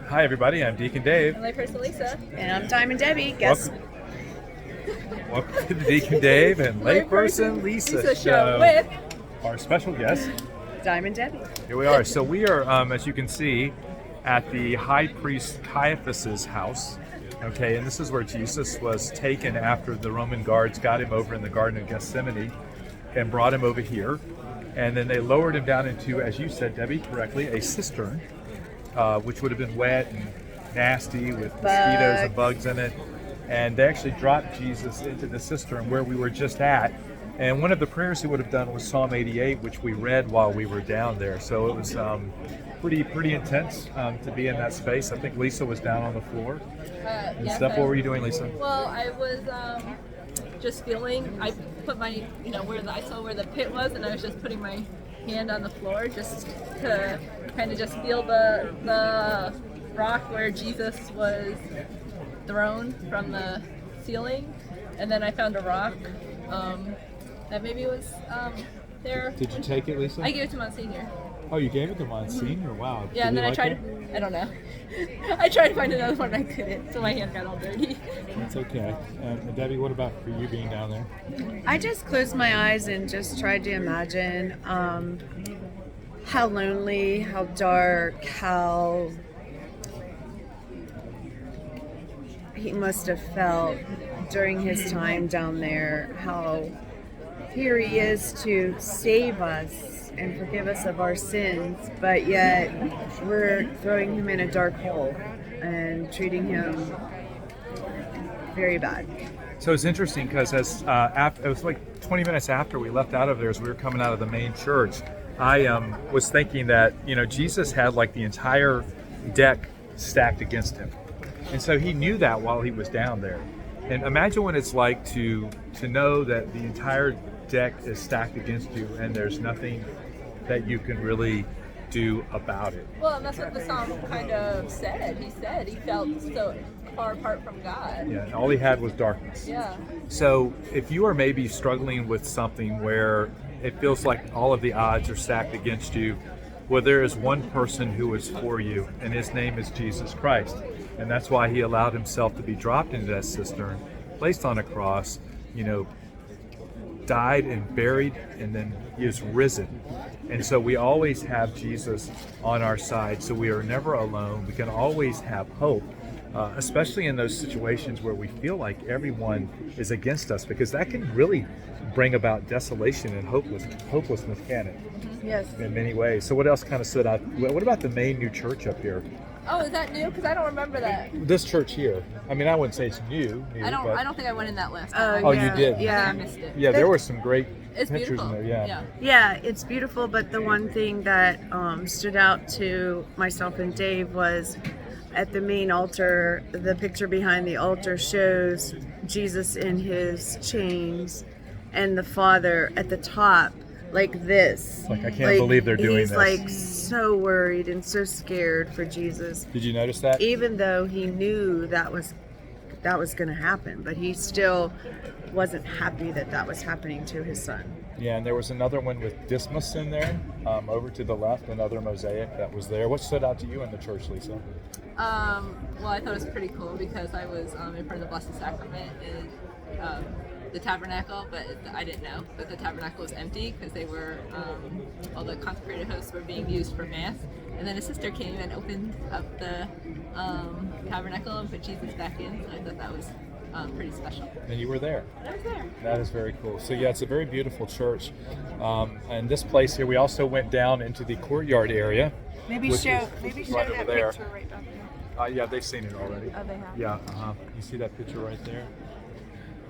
Hi, everybody. I'm Deacon Dave. I'm layperson Lisa. And I'm Diamond Debbie. Guess Welcome to the Deacon Dave and layperson Lisa show with our special guest. Diamond Debbie. Here we are. So we are, as you can see, at the high priest Caiphas's house. Okay, and this is where Jesus was taken after the Roman guards got him over in the Garden of Gethsemane and brought him over here. And then they lowered him down into, as you said, Debbie, correctly, a cistern, which would have been wet and nasty with mosquitoes and bugs in it. And they actually dropped Jesus into the cistern where we were just at. And one of the prayers he would have done was Psalm 88, which we read while we were down there. So it was pretty intense to be in that space. I think Lisa was down on the floor and stuff. What were you doing, Lisa? Well, I was just feeling. I put my, I saw where the pit was, and I was just putting my hand on the floor just to kind of just feel the rock where Jesus was thrown from the ceiling, and then I found a rock that maybe was there. Did you take it, Lisa? I gave it to Monsignor. Oh, you gave it to Monsignor? Wow. Yeah, and then I tried. I don't know. I tried to find another one, I couldn't, so my hand got all dirty. That's okay. And Debbie, what about for you being down there? I just closed my eyes and just tried to imagine how lonely, how dark, how he must have felt during his time down there, how here he is to save us and forgive us of our sins, but yet we're throwing him in a dark hole and treating him very bad. So it's interesting because it was like 20 minutes after we left out of there, as we were coming out of the main church, I was thinking that Jesus had like the entire deck stacked against him, and so he knew that while he was down there. And imagine what it's like to know that the entire deck is stacked against you, and there's nothing that you can really do about it. Well, and that's what the psalm kind of said. He said he felt so far apart from God. Yeah, and all he had was darkness. Yeah. So if you are maybe struggling with something where it feels like all of the odds are stacked against you, well, there is one person who is for you, and his name is Jesus Christ. And that's why he allowed himself to be dropped into that cistern, placed on a cross, died and buried, and then he is risen. And so we always have Jesus on our side, so we are never alone. We can always have hope, especially in those situations where we feel like everyone is against us, because that can really bring about desolation and hopelessness, can it? Yes. In many ways. So what else kind of stood out? What about the main new church up here? Oh, is that new? Because I don't remember that. This church here. I mean, I wouldn't say it's new. I don't think I went in that list. Oh, you did? Yeah. I missed it. Yeah, there were some great It's pictures beautiful. in there. Yeah, it's beautiful, but the one thing that stood out to myself and Dave was at the main altar, the picture behind the altar shows Jesus in his chains and the Father at the top like this. Like, I can't believe they're doing he's this. Like so worried and so scared for Jesus. Did you notice that? Even though he knew that was going to happen, but he still wasn't happy that was happening to his son. Yeah, and there was another one with Dismas in there, over to the left, another mosaic that was there. What stood out to you in the church, Lisa? Well, I thought it was pretty cool because I was in front of the Blessed Sacrament in the tabernacle, but I didn't know that the tabernacle was empty because they were all the consecrated hosts were being used for mass. And then a sister came and opened up the tabernacle and put Jesus back in. So I thought that was pretty special. And you were there. I was there. That is very cool. So yeah, it's a very beautiful church. And this place here, we also went down into the courtyard area. Maybe which show is right that over there. picture right back there. Yeah, they've seen it already. Oh, they have? Yeah, You see that picture right there?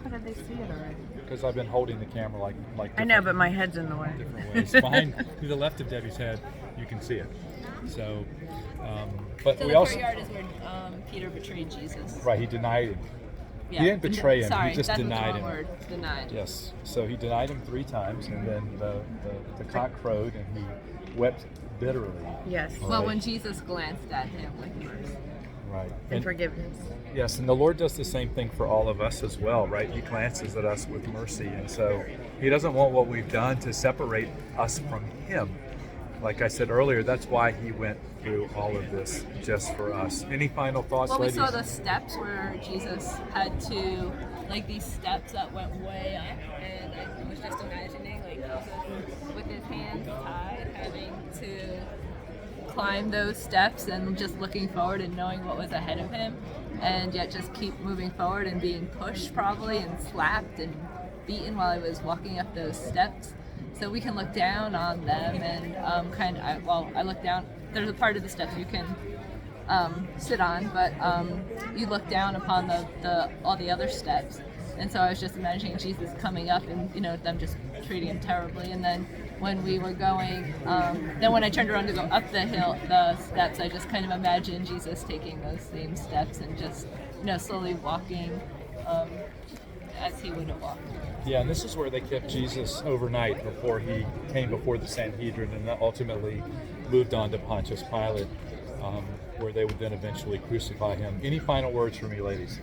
How did they see it already? Because I've been holding the camera like I know, but my head's in the way. different ways. Behind, to the left of Debbie's head, you can see it. So, but So we the also courtyard is where Peter betrayed Jesus. right. He denied him. Yeah. He didn't betray him. Sorry, He just that's denied the wrong him. word. Denied. Yes. So he denied him 3 times, and then the cock crowed, and he wept bitterly. Yes. All Well, right. when Jesus glanced at him with mercy. Right. And forgiveness. Yes, and the Lord does the same thing for all of us as well, right? He glances at us with mercy, and so He doesn't want what we've done to separate us from Him. Like I said earlier, that's why He went through all of this just for us. Any final thoughts, Well, we ladies? saw the steps where Jesus had to, like these steps that went way up, and I was just imagining like Jesus with his hands tied having to climb those steps and just looking forward and knowing what was ahead of him, and yet just keep moving forward and being pushed probably and slapped and beaten while he was walking up those steps. So we can look down on them and I look down. There's a part of the steps you can sit on, but you look down upon the all the other steps. And so I was just imagining Jesus coming up and them just treating him terribly. And then when we were going, then when I turned around to go up the steps, I just kind of imagined Jesus taking those same steps and just slowly walking as he would have walked. Yeah, and this is where they kept Jesus overnight before he came before the Sanhedrin and ultimately moved on to Pontius Pilate, where they would then eventually crucify him. Any final words from you, ladies?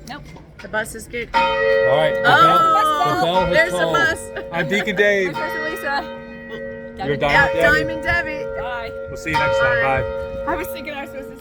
Nope. The bus is good. All right, the bell has there's tolled. the bus. I'm Deacon Dave. My sister Lisa. You're Diamond Diamond Debbie. Diamond Debbie. Bye. We'll see you next time. Bye. I was thinking I was supposed to